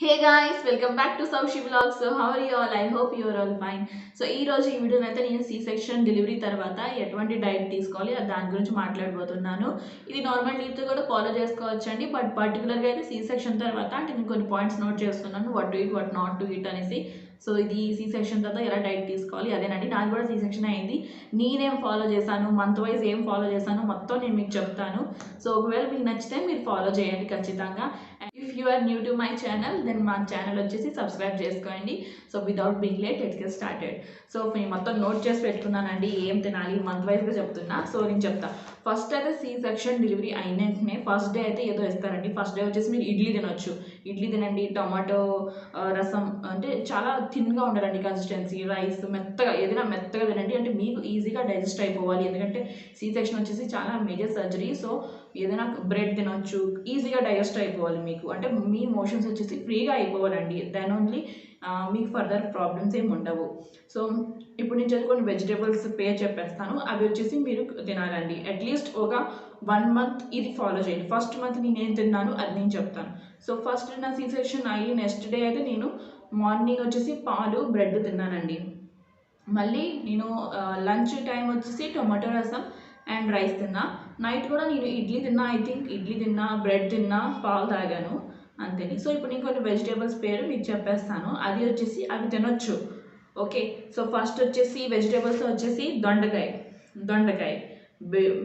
Hey guys, welcome back to Saushi Vlogs. So how are you all? I hope you are all fine. So ఈ రోజు ఈ వీడియోలో అయితే నేను C section delivery తర్వాత ఎటువంటి డైట్ తీసుకోవాలి దాని గురించి మాట్లాడబోతున్నాను. ఇది నార్మల్ డీతో కూడా ఫాలో చేసుకోవచ్చండి, బట్ పర్టికులర్గా అయితే సి సెక్షన్ తర్వాత అంటే నేను కొన్ని పాయింట్స్ నోట్ చేస్తున్నాను, what to eat what not to eat అనేసి. సో ఇది సి సెక్షన్ తర్వాత ఎలా డైట్ తీసుకోవాలి అదేనండి. నాది కూడా సి సెక్షన్ అయింది. నేనేం ఫాలో చేశాను, మంత్ వైజ్ ఏం ఫాలో చేశాను మొత్తం నేను మీకు చెప్తాను. సో ఒకవేళ మీకు నచ్చితే మీరు ఫాలో చేయండి ఖచ్చితంగా. If you are new to my channel then మా ఛానల్ వచ్చేసి సబ్స్క్రైబ్ చేసుకోండి. So without big late let's get started. So నేను మొత్తం నోట్ చేసి పెట్టుకున్నానండి ఏం తినాలి మంత్ వైజ్గా చెప్తున్నా. సో నేను చెప్తా. ఫస్ట్ అయితే సి సెక్షన్ డెలివరీ అయిన వెంటనే ఫస్ట్ డే అయితే ఏదో ఇస్తారండి. ఫస్ట్ డే వచ్చేసి మీరు ఇడ్లీ తినొచ్చు. ఇడ్లీ తినండి, టమాటో రసం అంటే చాలా థిన్గా ఉండాలండి కన్సిస్టెన్సీ. రైస్ మెత్తగా ఏదైనా మెత్తగా తినండి, అంటే మీకు ఈజీగా డైజెస్ట్ అయిపోవాలి. ఎందుకంటే సి సెక్షన్ వచ్చేసి చాలా మేజర్ సర్జరీ. సో ఏదైనా బ్రెడ్ తినొచ్చు, ఈజీగా డైజెస్ట్ అయిపోవాలి మీకు, అంటే మీ మోషన్స్ వచ్చేసి ఫ్రీగా అయిపోవాలండి. దెన్ ఓన్లీ మీకు ఫర్దర్ ప్రాబ్లమ్స్ ఏమి ఉండవు. సో ఇప్పుడు నేను కొన్ని వెజిటేబుల్స్ పేరు చెప్పేస్తాను, అవి వచ్చేసి మీరు తినాలండి. అట్లీస్ట్ ఒక 1 month ఇది ఫాలో చేయండి. ఫస్ట్ మంత్ నేను ఏం తిన్నాను అది నేను చెప్తాను. సో ఫస్ట్ నా సి సెక్షన్ అయ్యి నెక్స్ట్ డే అయితే నేను మార్నింగ్ వచ్చేసి పాలు బ్రెడ్ తిన్నానండి. మళ్ళీ నేను లంచ్ టైం వచ్చేసి టొమాటో రసం అండ్ రైస్ తిన్నా. నైట్ కూడా నేను ఇడ్లీ తిన్నా, ఐ థింక్ ఇడ్లీ తిన్నా, బ్రెడ్ తిన్నా, పాలు తాగాను అంతేని. సో ఇప్పుడు నేను కొన్ని వెజిటేబుల్స్ పేరు మీకు చెప్పేస్తాను, అది వచ్చేసి అవి తినొచ్చు. ఓకే, సో ఫస్ట్ వచ్చేసి వెజిటేబుల్స్ వచ్చేసి దొండకాయ,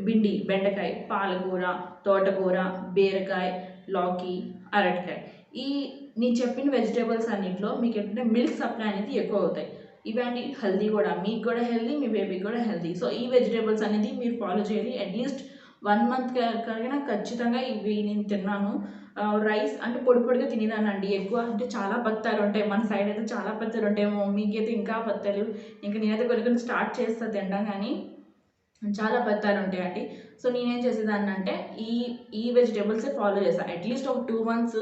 భిండి, బెండకాయ, పాలకూర, తోటకూర, బీరకాయ, లౌకి, అరటికాయ. ఈ నేను చెప్పిన వెజిటేబుల్స్ అన్నింటిలో మీకు ఏంటంటే మిల్క్ సప్లై అనేది ఎక్కువ అవుతాయి. ఇవన్నీ హెల్దీ కూడా, మీకు కూడా హెల్దీ, మీ బేబీకి కూడా హెల్దీ. సో ఈ వెజిటేబుల్స్ అనేది మీరు ఫాలో చేయాలి. అట్లీస్ట్ 1 month కలిగిన ఖచ్చితంగా ఇవి నేను తిన్నాను. రైస్ అంటే పొడి పొడిగా తినేదానండి ఎక్కువ, అంటే చాలా పత్తాలు ఉంటాయి మన సైడ్ అయితే, చాలా పత్తాలు ఉంటాయి. మా మమ్మీకి అయితే ఇంకా పత్తాలు, ఇంకా నేనైతే కొన్ని స్టార్ట్ చేస్తా తినడం, కానీ చాలా పత్తాలు ఉంటాయండి. సో నేనేం చేసేదాన్ని అంటే ఈ ఈ వెజిటేబుల్సే ఫాలో చేస్తాను. అట్లీస్ట్ ఒక 2 months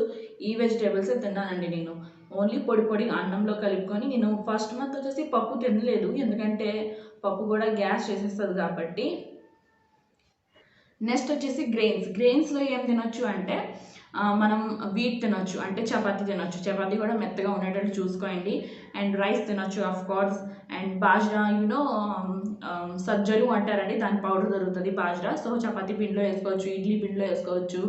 ఈ వెజిటేబుల్సే తిన్నానండి నేను. ఓన్లీ పొడి పొడి అన్నంలో కలుపుకొని. నేను ఫస్ట్ మంత్ వచ్చేసి పప్పు తినలేదు, ఎందుకంటే పప్పు కూడా గ్యాస్ చేసేస్తుంది కాబట్టి. నెక్స్ట్ వచ్చేసి గ్రెయిన్స్లో ఏం తినొచ్చు అంటే మనం వీట్ తినొచ్చు, అంటే చపాతీ తినొచ్చు. చపాతీ కూడా మెత్తగా ఉండేటట్టు చూసుకోండి. అండ్ రైస్ తినొచ్చు ఆఫ్ కోర్స్. అండ్ బాజ్రా సజ్జలు అంటారండి, దాని పౌడర్ దొరుకుతుంది బాజ్రా. సో చపాతీ పిండిలో వేసుకోవచ్చు, ఇడ్లీ పిండిలో వేసుకోవచ్చు,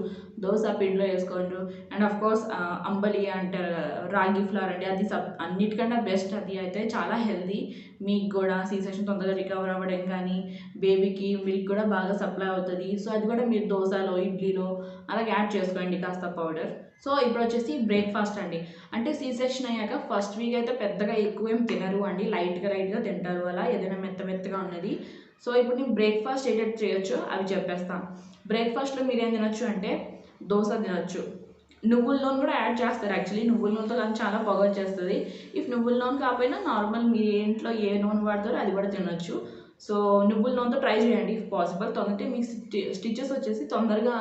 దోశ పిండిలో వేసుకోవచ్చు. అండ్ ఆఫ్ కోర్స్ అంబలి అంటారు, రాగి ఫ్లవర్ అండి, అది అన్నిటికన్నా బెస్ట్. అది అయితే చాలా హెల్దీ. మీకు కూడా సి సెక్షన్ తొందరగా రికవర్ అవ్వడం కానీ, బేబీకి మిల్క్ కూడా బాగా సప్లై అవుతుంది. సో అది కూడా మీరు దోశలో, ఇడ్లీలో అలాగే యాడ్ చేసుకోండి కాస్త పౌడర్. సో ఇప్పుడు వచ్చేసి బ్రేక్ఫాస్ట్ అండి. అంటే సి సెక్షన్ అయ్యాక ఫస్ట్ వీక్ అయితే పెద్దగా ఎక్కువ ఏం తినరు అండి, లైట్గా తింటారు అలా, ఏదైనా మెత్తగా ఉన్నది. సో ఇప్పుడు నేను బ్రేక్ఫాస్ట్ ఏదైతే చేయొచ్చో అవి చెప్పేస్తాను. బ్రేక్ఫాస్ట్లో మీరు ఏం తినొచ్చు అంటే దోశ తినొచ్చు. నువ్వుల నూనె కూడా యాడ్ చేస్తారు. యాక్చువల్లీ నువ్వుల నూనెతో కానీ చాలా బాగా వచ్చేస్తుంది. ఇఫ్ నువ్వుల నూనె కాకపోయినా నార్మల్ మీ ఇంట్లో ఏ నూనె వాడతారో అది కూడా తినొచ్చు. సో నువ్వుల నూనెతో ట్రై చేయండి ఇఫ్ పాసిబుల్, తొందరగా మీకు స్టిచెస్ వచ్చేసి తొందరగా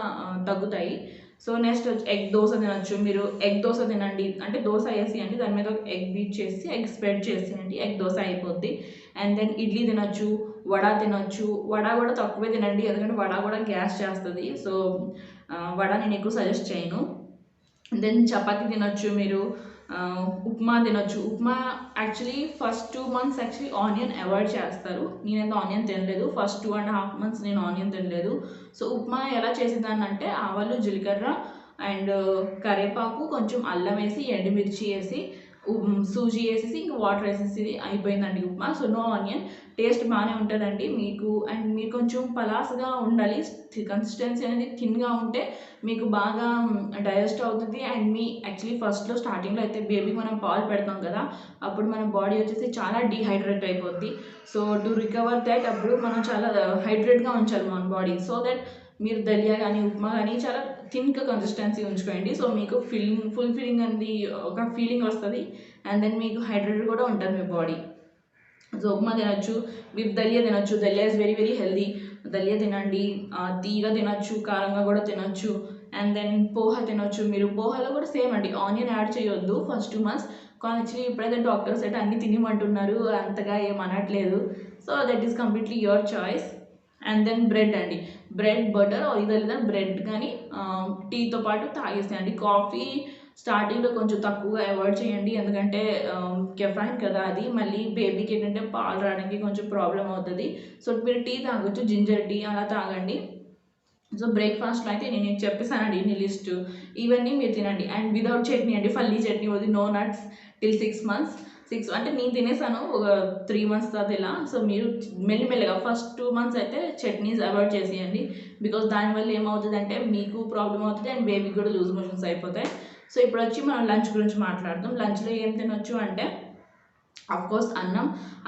తగ్గుతాయి. సో నెక్స్ట్ ఎగ్ దోశ తినొచ్చు. మీరు ఎగ్ దోశ తినండి, అంటే దోశ వేసి అండి దాని మీద ఎగ్ బీట్ చేసి ఎగ్ స్ప్రెడ్ చేసేయండి, ఎగ్ దోశ అయిపోద్ది. అండ్ దెన్ ఇడ్లీ తినొచ్చు, వడ తినొచ్చు. వడ కూడా తక్కువే తినండి, ఎందుకంటే వడ కూడా గ్యాస్ చేస్తుంది. సో వడ నేను ఎక్కువ సజెస్ట్ చేయను. దెన్ చపాతీ తినొచ్చు మీరు, ఉప్మా తినొచ్చు. Upma actually first 2 months actually onion avoid చేస్తారు. నేనైతే ఆనియన్ తినలేదు, ఫస్ట్ 2.5 months నేను ఆనియన్ తినలేదు. సో ఉప్మా ఎలా చేసేదాన్ని అంటే ఆవాలు, జీలకర్ర అండ్ కరివేపాకు, కొంచెం అల్లం వేసి, ఎండుమిర్చి వేసి, సూజీ వేసేసి ఇంకా వాటర్ వేసేసి అయిపోయిందండి upma. So no onion, taste బాగానే ఉంటుందండి మీకు. అండ్ మీరు కొంచెం పలాసగా ఉండాలి, కన్సిస్టెన్సీ అనేది థిన్గా ఉంటే మీకు బాగా డైజెస్ట్ అవుతుంది. అండ్ మీ యాక్చువల్లీ ఫస్ట్లో స్టార్టింగ్లో అయితే బేబీకి మనం పాలు పెడతాం కదా, అప్పుడు మన బాడీ వచ్చేసి చాలా డీహైడ్రేట్ అయిపోద్ది. సో టు రికవర్ దాట్ అప్పుడు మనం చాలా హైడ్రేట్గా ఉంచాలి మన బాడీ. సో దట్ మీరు దలియా కానీ, ఉప్మా కానీ చాలా థిన్గా కన్సిస్టెన్సీ ఉంచుకోండి. సో మీకు ఫుల్ ఫీలింగ్ అనేది ఒక ఫీలింగ్ వస్తుంది. అండ్ దెన్ మీకు హైడ్రేటెడ్ కూడా ఉంటుంది మీ బాడీ. సో ఉప్మా తినొచ్చు, మీరు దలియా తినొచ్చు. Dalia is very healthy. Dalia తినండి, తీగ తినొచ్చు, కారంగా కూడా తినొచ్చు. అండ్ దెన్ పోహ తినొచ్చు. మీరు పోహలో కూడా సేమ్ అండి, ఆనియన్ యాడ్ చేయొద్దు ఫస్ట్ 2 months. కానీ యాక్చువల్లీ ఇప్పుడైతే డాక్టర్స్ అయితే అన్నీ తినమంటున్నారు, అంతగా ఏమనట్లేదు. So that is completely your choice. And then bread అండి, బ్రెడ్ బటర్ లేదా బ్రెడ్ కానీ టీతో పాటు తాగేసేయండి. కాఫీ స్టార్టింగ్లో కొంచెం తక్కువగా అవాయిడ్ చేయండి, ఎందుకంటే కెఫైన్ కదా అది, మళ్ళీ బేబీకి ఏంటంటే పాలు రావడానికి కొంచెం ప్రాబ్లం అవుతుంది. సో మీరు టీ తాగొచ్చు, జింజర్ టీ అలా తాగండి. సో బ్రేక్ఫాస్ట్లో అయితే నేను చెప్పేసానండి ఇన్ని లిస్ట్, ఇవన్నీ మీరు తినండి. అండ్ వితౌట్ చట్నీ అండి, ఫల్లీ చట్నీ వద్దు, నో నట్స్ టిల్ 6 months. అంటే నేను తినేసాను ఒక 3 months తర్వాత ఇలా. సో మీరు మెల్లిమెల్లిగా ఫస్ట్ 2 months అయితే చట్నీస్ అవాయిడ్ చేసేయండి, బికాస్ దానివల్ల ఏమవుతుందంటే మీకు ప్రాబ్లం అవుతుంది అండ్ బేబీకి కూడా లూజ్ మోషన్స్ అయిపోతాయి. సో ఇప్పుడు వచ్చి మనం లంచ్ గురించి మాట్లాడదాం. లంచ్లో ఏం తినొచ్చు అంటే కోర్స్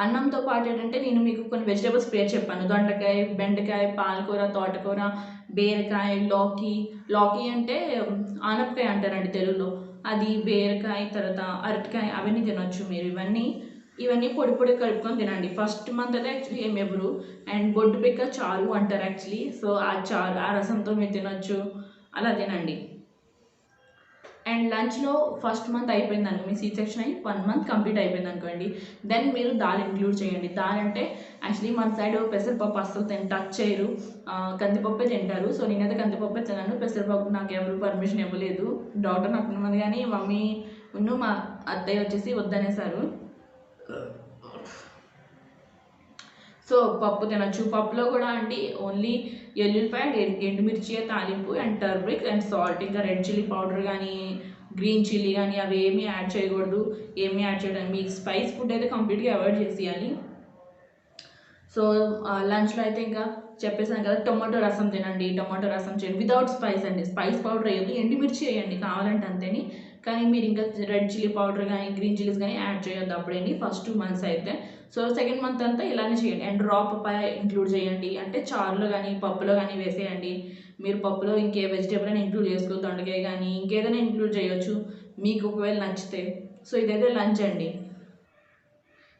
అన్నంతో పాటు ఏంటంటే నేను మీకు కొన్ని వెజిటేబుల్స్ పేరు చెప్పాను. దొండకాయ, బెండకాయ, పాలకూర, తోటకూర, బీరకాయ, లాకీ అంటే ఆనపకాయ అంటారండి తెలుగులో, అది, బీరకాయ, తర్వాత అరటికాయ, అవన్నీ తినొచ్చు మీరు. ఇవన్నీ పొడి పొడి కలుపుకొని తినండి. ఫస్ట్ మంత్ అయితే యాక్చువల్లీ ఏమి ఇవ్వరు, అండ్ బొడ్డు పిక్క చారు అంటారు యాక్చువల్లీ. సో ఆ చారు, ఆ రసంతో మీరు తినొచ్చు, అలా తినండి. అండ్ లంచ్లో ఫస్ట్ మంత్ అయిపోయింది అనుకో, మీ సీ సెక్షన్ అయ్యి 1 month కంప్లీట్ అయిపోయింది అనుకోండి, దెన్ మీరు దాల్ ఇంక్లూడ్ చేయండి. దాల్ అంటే యాక్చువల్లీ మన సైడ్ పెసరపప్పు అస్సలు టచ్ చేయరు, కందిపప్పే తింటారు. సో నేనైతే కందిపప్పే తిన్నాను, పెసరపప్పు నాకు ఎవరు పర్మిషన్ ఇవ్వలేదు. డాక్టర్ నాకు ఉన్నది కానీ మమ్మీ మా అత్తయ్య వచ్చేసి వద్దనేసారు. సో పప్పు తినచ్చు. పప్పులో కూడా అండి ఓన్లీ ఎల్లుల్లిపాయ, ఎండుమిర్చి తాలింపు, అండ్ టర్మరిక్ అండ్ సాల్ట్, ఇంకా రెడ్ చిల్లీ పౌడర్ కానీ గ్రీన్ చిల్లీ కానీ అవి ఏమీ యాడ్ చేయకూడదు. ఏమీ యాడ్ చేయడం, మీకు స్పైస్ ఫుడ్ అయితే కంప్లీట్గా అవాయిడ్ చేసేయాలి. సో లంచ్లో అయితే ఇంకా చెప్పేసాను కదా, టొమాటో రసం తినండి. టొమాటో రసం చేయండి వితౌట్ స్పైస్ అండి, స్పైస్ పౌడర్ వేయద్దు, ఎండుమిర్చి వేయండి కావాలంటే అంతేని, కానీ మీరు ఇంకా రెడ్ చిల్లీ పౌడర్ కానీ గ్రీన్ చిల్లీస్ కానీ యాడ్ చేయొద్దు అప్పుడేంటి ఫస్ట్ 2 months అయితే. సో సెకండ్ మంత్ అంతా ఇలానే చేయండి. అండ్ రా పపాయ ఇంక్లూడ్ చేయండి, అంటే చారులో కానీ పప్పులో కానీ వేసేయండి. మీరు పప్పులో ఇంకే వెజిటేబుల్ అయినా ఇంక్లూడ్ చేసుకోవచ్చు, దొండకాయ కానీ ఇంకేదైనా ఇంక్లూడ్ చేయొచ్చు మీకు ఒకవేళ నచ్చితే. సో ఇదైతే లంచ్ అండి.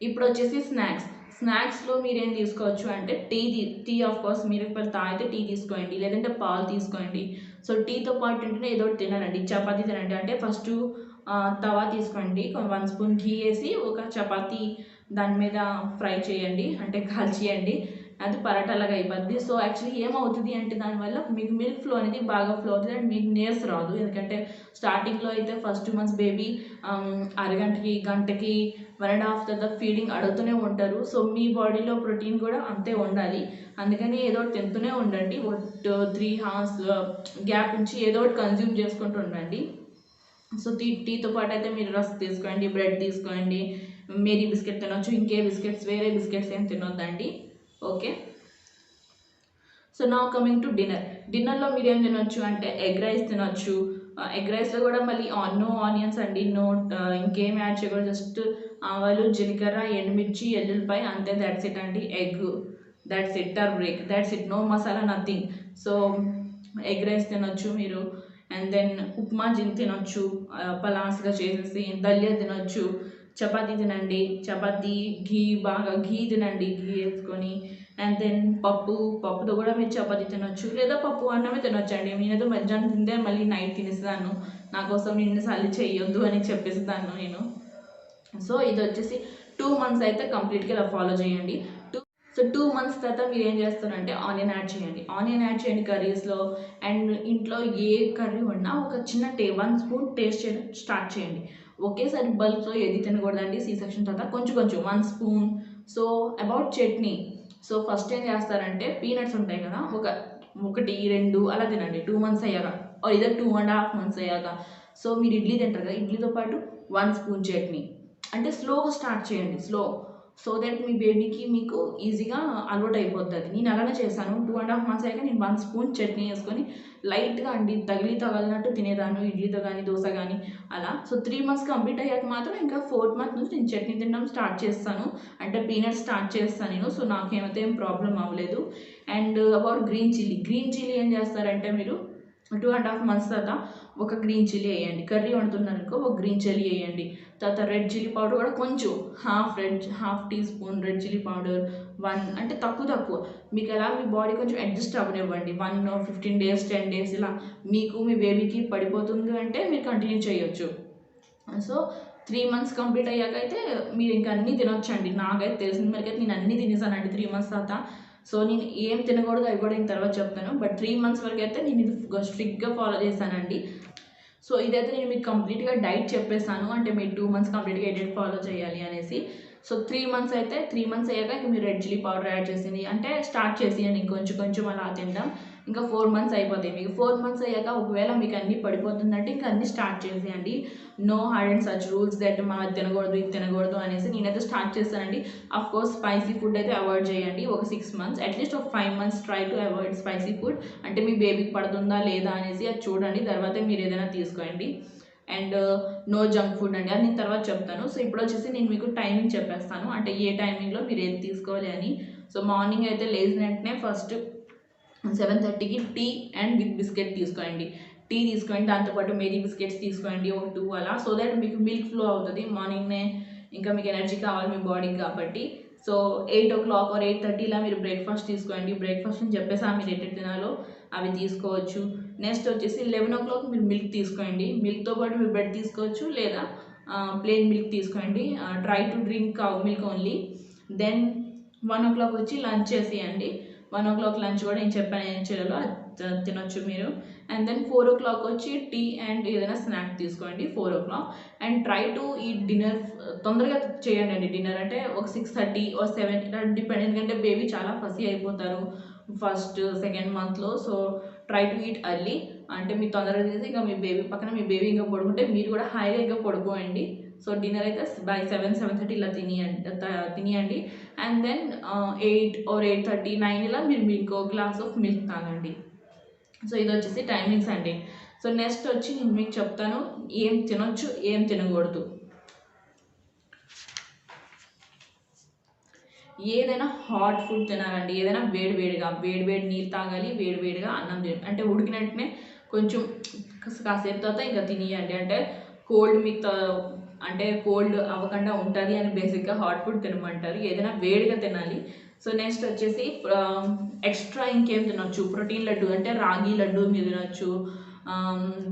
ఇప్పుడు వచ్చేసి స్నాక్స్లో మీరేం తీసుకోవచ్చు అంటే టీ ఆఫ్ కోర్స్ మీరు ఇప్పుడు తాగితే టీ తీసుకోండి, లేదంటే పాలు తీసుకోండి. సో టీతో పాటు ఏంటంటే ఏదో ఒకటి తినాలండి. చపాతీ తినండి, అంటే ఫస్ట్ తవా తీసుకోండి, 1 spoon ఘీ వేసి ఒక చపాతీ దాని మీద ఫ్రై చేయండి, అంటే కాల్చేయండి, అది పరాటాలాగా అయిపోద్ది. సో యాక్చువల్లీ ఏమవుతుంది అంటే దానివల్ల మీకు మిల్క్ ఫ్లో అనేది బాగా ఫ్లో అవుతుంది అండ్ మీకు నీరస రాదు. ఎందుకంటే స్టార్టింగ్లో అయితే ఫస్ట్ 2 months బేబీ అరగంటకి, గంటకి, 1.5 తర్వాత ఫీడింగ్ అడుగుతూనే ఉంటారు. సో మీ బాడీలో ప్రోటీన్ కూడా అంతే ఉండాలి, అందుకని ఏదో ఒకటి తింటూనే ఉండండి. 3 hours గ్యాప్ నుంచి ఏదో ఒకటి కన్జ్యూమ్ చేసుకుంటూ ఉండండి. సో టీతో పాటు అయితే మీరు రస్క్ తీసుకోండి, బ్రెడ్ తీసుకోండి, మేరీ బిస్కెట్ తినొచ్చు, ఇంకే బిస్కెట్స్, వేరే బిస్కెట్స్ ఏం తినొద్దండి. ఓకే. సో నా కమింగ్ టు డిన్నర్లో మీరు ఏం తినొచ్చు అంటే ఎగ్ రైస్ తినొచ్చు. ఎగ్ రైస్లో కూడా మళ్ళీ నో ఆనియన్స్ అండి, ఇంకేం యాడ్ చేయకూడదు, జస్ట్ ఆవాలు, జీలకర్ర, ఎండుమిర్చి, ఎల్లుల్లిపాయ, అంతే, దట్స్ ఇట్ అండి. Egg, that's it. Turmeric, that's it. No masala, nothing. So egg rice తినొచ్చు మీరు. అండ్ దెన్ ఉప్మా తినొచ్చు పలాస్గా చేసేసి. దల్య తినొచ్చు. చపాతీ తినండి, చపాతీ బాగా ఘీ తినండి, ఘీ వేసుకొని. అండ్ దెన్ పప్పుతో కూడా మీరు చపాతీ తినొచ్చు, లేదా పప్పు అన్నమే తినొచ్చు అండి. నేనేదో మధ్యాహ్నం తింటే మళ్ళీ నైట్ తినేస్తాను, నా కోసం నిన్నసార్లు చెయ్యొద్దు అని చెప్పేస్తాను నేను. సో ఇది వచ్చేసి 2 months అయితే కంప్లీట్గా ఇలా ఫాలో చేయండి. సో 2 months తర్వాత మీరు ఏం చేస్తారంటే ఆనియన్ యాడ్ చేయండి కర్రీస్లో. అండ్ ఇంట్లో ఏ కర్రీ ఉన్నా ఒక చిన్న 1 spoon టేస్ట్ చేయడం స్టార్ట్ చేయండి. ఒకేసారి బల్క్లో ఏది తినకూడదండి సీ సెక్షన్ తర్వాత, కొంచెం 1 spoon. So about chutney, so first ఏం చేస్తారంటే పీనట్స్ ఉంటాయి కదా, 1, 2 అలా తినండి 2 months అయ్యాక, ఇదే 2.5 months అయ్యాక. సో మీరు ఇడ్లీ తింటారు కదా, ఇడ్లీతో పాటు 1 spoon చట్నీ, అంటే స్లోగా స్టార్ట్ చేయండి, సో దట్ మీ బేబీకి మీకు ఈజీగా అలవాటు అయిపోతుంది. నేను అలానే చేశాను. 2.5 months అయ్యాక నేను 1 spoon చట్నీ వేసుకొని లైట్గా అండి తగలినట్టు తినేదాన్ని, ఇడ్లీతో కానీ దోశ కానీ అలా. సో 3 months కంప్లీట్ అయ్యాక మాత్రం ఇంకా 4th month నుంచి నేను చట్నీ తినడం స్టార్ట్ చేస్తాను, అంటే పీనట్స్ స్టార్ట్ చేస్తాను నేను. సో నాకేమైతే ఏం ప్రాబ్లం అవ్వలేదు. అండ్ అబౌట్ గ్రీన్ చిల్లీ ఏం చేస్తారంటే మీరు 2.5 months తర్వాత ఒక గ్రీన్ చిల్లీ వేయండి. కర్రీ వండుతున్నారనుకో ఒక గ్రీన్ చిల్లీ వేయండి. తర్వాత రెడ్ చిల్లీ పౌడర్ కూడా కొంచెం half teaspoon red chilli powder, 1 అంటే తక్కువ మీకు ఎలా మీ బాడీ కొంచెం అడ్జస్ట్ అవ్వనివ్వండి. 15 days 10 days ఇలా మీకు మీ బేబీకి పడిపోతుంది అంటే మీరు కంటిన్యూ చేయొచ్చు. సో 3 months కంప్లీట్ అయ్యాక అయితే మీరు ఇంకా అన్నీ తినొచ్చండి. నాకైతే తెలిసిన వరకైతే నేను అన్నీ తినేసానండి 3 months తర్వాత. సో నేను ఏం తినకూడదు అవి కూడా నేను తర్వాత చెప్తాను, బట్ 3 months వరకు అయితే నేను ఇది స్ట్రిక్ట్గా ఫాలో చేశానండి. సో ఇదైతే నేను మీకు కంప్లీట్గా డైట్ చెప్పేస్తాను, అంటే మీరు 2 మంత్స్ కంప్లీట్గా డైట్ ఫాలో చేయాలి అనేసి. సో 3 మంత్స్ అయితే 3 మంత్స్ అయ్యాక ఇంక మీరు రెడ్ చిల్లీ పౌడర్ యాడ్ చేసింది అంటే స్టార్ట్ చేసేయండి, ఇంకొంచెం కొంచెం అలా తింటాం. ఇంకా 4 మంత్స్ అయిపోతాయి మీకు. 4 మంత్స్ అయ్యాక ఒకవేళ మీకు అన్నీ పడిపోతుందంటే ఇంకా అన్నీ స్టార్ట్ చేసేయండి. No hard and such rules that మనం అది తినకూడదు ఇది తినకూడదు అనేసి నేనైతే స్టార్ట్ చేస్తానండి. అఫ్ కోర్స్ స్పైసీ ఫుడ్ అయితే అవాయిడ్ చేయండి ఒక 6 మంత్స్, అట్లీస్ట్ ఒక 5 months try to avoid spicy food. అంటే మీ బేబీకి పడుతుందా లేదా అనేసి అది చూడండి, తర్వాత మీరు ఏదైనా తీసుకోండి. అండ్ నో జంక్ ఫుడ్ అండి, అది నేను తర్వాత చెప్తాను. సో ఇప్పుడు వచ్చేసి నేను మీకు టైమింగ్ చెప్పేస్తాను, అంటే ఏ టైమింగ్లో మీరు ఏది తీసుకోవాలి అని. సో మార్నింగ్ అయితే లేచిన వెంటనే ఫస్ట్ 7:30కి టీ అండ్ విత్ బిస్కెట్ తీసుకోండి. టీ తీసుకోండి, దాంతోపాటు మేరీ బిస్కెట్స్ తీసుకోండి ఒక 2 అలా, సో దట్ మీకు మిల్క్ ఫ్లో అవుతుంది మార్నింగ్నే. ఇంకా మీకు ఎనర్జీ కావాలి మీ బాడీకి కాబట్టి. సో 8 o'clock or 8:30 మీరు బ్రేక్ఫాస్ట్ తీసుకోండి. బ్రేక్ఫాస్ట్ అని చెప్పేసి మీరు ఎటు తినాలో అవి తీసుకోవచ్చు. నెక్స్ట్ వచ్చేసి 11 o'clock మీరు మిల్క్ తీసుకోండి. మిల్క్తో పాటు మీరు బ్రెడ్ తీసుకోవచ్చు, లేదా ప్లెయిన్ మిల్క్ తీసుకోండి. Try to drink cow milk only. Then 1 o'clock వచ్చి లంచ్ చేసేయండి. 1 o'clock లంచ్ కూడా నేను చెప్పాను ఏం చేయాలో అది తినొచ్చు మీరు. అండ్ దెన్ 4 o'clock వచ్చి టీ అండ్ ఏదైనా స్నాక్ తీసుకోండి 4 o'clock. అండ్ ట్రై టు ఈ డిన్నర్ తొందరగా చేయండి అండి. డిన్నర్ అంటే ఒక 6:30 or 7 డిపెండ్, ఎందుకంటే బేబీ చాలా ఫసీ అయిపోతారు ఫస్ట్ సెకండ్ మంత్లో. So try to eat early, అంటే మీరు తొందరగా చేసి ఇంకా మీ బేబీ పక్కన మీ బేబీ ఇంకా పడుకుంటే మీరు కూడా హాయిగా ఇంకా పడుకోండి. సో డిన్నర్ అయితే బై 7-7:30 ఇలా తినియండి. అండ్ దెన్ 8 or 8:30, 9 ఇలా మీరు ఇంకో గ్లాస్ ఆఫ్ మిల్క్ తాగండి. సో ఇది వచ్చేసి టైమింగ్స్ అండి. సో నెక్స్ట్ వచ్చి నేను మీకు చెప్తాను ఏం తినొచ్చు ఏం తినకూడదు. ఏదైనా హాట్ ఫుడ్ తినాలండి, ఏదైనా వేడివేడిగా వేడి నీళ్ళు తాగాలి, వేడివేడిగా అన్నం తిన, అంటే ఉడికినట్టునే కొంచెం కాసేపు తర్వాత ఇంకా తినియండి. అంటే కోల్డ్ మీకు అంటే కోల్డ్ అవ్వకుండా ఉంటుంది అని బేసిక్గా హాట్ ఫుడ్ తినమంటారు, ఏదైనా వేడిగా తినాలి. సో నెక్స్ట్ వచ్చేసి ఎక్స్ట్రా ఇంకేం తినొచ్చు, ప్రోటీన్ లడ్డు అంటే రాగి లడ్డు మీరు తినొచ్చు.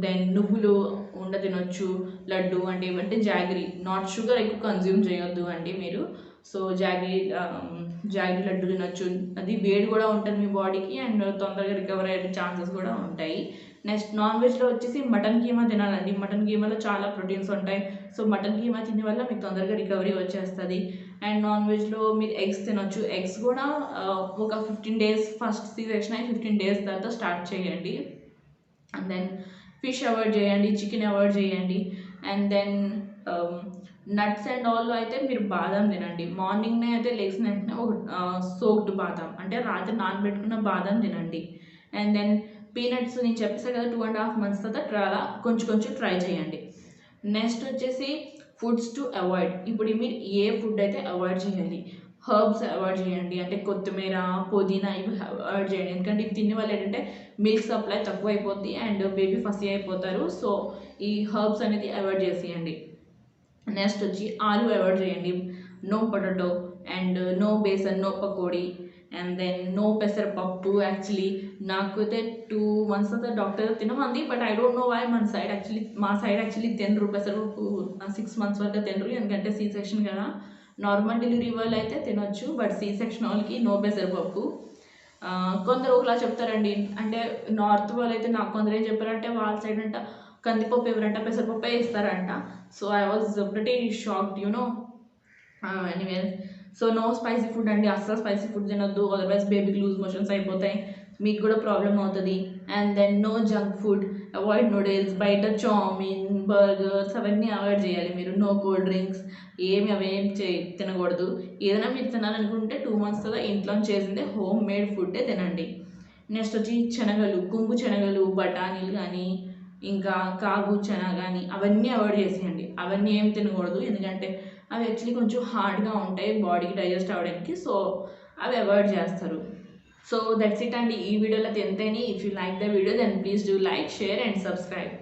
దెన్ నువ్వులు ఉండ తినొచ్చు, లడ్డు అంటే ఏమంటే జాగరీ, నాట్ షుగర్ ఎక్కువ కన్జ్యూమ్ చేయొద్దు అండి మీరు. సో జాగరీ లడ్డు తినొచ్చు, అది వేడి కూడా ఉంటుంది మీ బాడీకి అండ్ తొందరగా రికవర్ అయ్యే ఛాన్సెస్ కూడా ఉంటాయి. నెక్స్ట్ నాన్ వెజ్లో వచ్చేసి మటన్ కీమా తినాలండి. మటన్ కీమాలో చాలా ప్రోటీన్స్ ఉంటాయి. సో మటన్ కీమా తినే వల్ల మీకు తొందరగా రికవరీ వచ్చేస్తుంది. అండ్ నాన్ వెజ్లో మీరు ఎగ్స్ తినొచ్చు. ఎగ్స్ కూడా ఒక 15 days ఫస్ట్ సీజెక్షన్ అయ్యి 15 days తర్వాత స్టార్ట్ చేయండి. అండ్ దెన్ ఫిష్ అవాయిడ్ చేయండి, చికెన్ అవాయిడ్ చేయండి. అండ్ దెన్ నట్స్ అండ్ ఆల్లో అయితే మీరు బాదం తినండి. మార్నింగ్నే అయితే లేచిన వెంటనే ఒక సోక్డ్ బాదం అంటే రాత్రి నానబెట్టుకున్న బాదం తినండి. అండ్ దెన్ పీనట్స్ నేను చెప్పేసాను కదా 2.5 months తర్వాత అలా కొంచెం ట్రై చేయండి. నెక్స్ట్ వచ్చేసి ఫుడ్స్ టు అవాయిడ్. ఇప్పుడు మీరు ఏ ఫుడ్ అయితే అవాయిడ్ చేయాలి, హర్బ్స్ అవాయిడ్ చేయండి, అంటే కొత్తిమీర పుదీనా ఇవి అవాయిడ్ చేయండి. ఎందుకంటే ఇవి తినే వల్ల ఏంటంటే మిల్క్ సప్లై తక్కువ అయిపోద్ది అండ్ బేబీ ఫసీ అయిపోతారు. సో ఈ హర్బ్స్ అనేది అవాయిడ్ చేసేయండి. నెక్స్ట్ వచ్చి ఆలు అవాయిడ్ చేయండి, no potato and no besan, no pakodi and then no పెసరపప్పు. యాక్చువల్లీ నాకు అయితే 2 months తర్వాత డాక్టర్ తినమంది, but I don't know why మా సైడ్ యాక్చువల్లీ తినరు పెసరపప్పు. 6 months వరకు తినరు, ఎందుకంటే సీ సెక్షన్ కదా. నార్మల్ డెలివరీ వాళ్ళు అయితే తినొచ్చు, బట్ సీ సెక్షన్ వాళ్ళకి నో పెసరపప్పు. కొందరు ఒకలా చెప్తారండి, అంటే నార్త్ వాళ్ళు అయితే నాకు కొందరు ఏం చెప్పారంటే వాళ్ళ సైడ్ అంట కందిపప్పు ఎవరంట పెసరపప్పే ఇస్తారంట. So I was pretty shocked anyway. So no spicy food అండి, అస్సలు స్పైసీ ఫుడ్ తినొద్దు, అదర్వైజ్ బేబీకి లూజ్ మోషన్స్ అయిపోతాయి, మీకు కూడా ప్రాబ్లం అవుతుంది. And then no junk food, avoid noodles, బయట చామిన్ బర్గర్స్ అవన్నీ అవాయిడ్ చేయాలి మీరు. నో కోల్డ్ డ్రింక్స్, అవేం తినకూడదు. ఏదైనా మీరు తినాలనుకుంటే 2 months తర్వాత ఇంట్లో చేసిందే హోమ్ మేడ్ ఫుడ్డే తినండి. నెక్స్ట్ వచ్చి శనగలు, గుంపు శనగలు, బఠానీలు కానీ ఇంకా కాగు చనా కానీ అవన్నీ అవాయిడ్ చేసేయండి. అవన్నీ ఏం తినకూడదు, ఎందుకంటే అవి యాక్చువల్లీ కొంచెం హార్డ్గా ఉంటాయి బాడీకి డైజెస్ట్ అవ్వడానికి. సో అవి అవాయిడ్ చేస్తారు. సో దట్స్ ఇట్ అండి ఈ వీడియోలో ఎంతైనా. If you like the video then please do like, share and subscribe.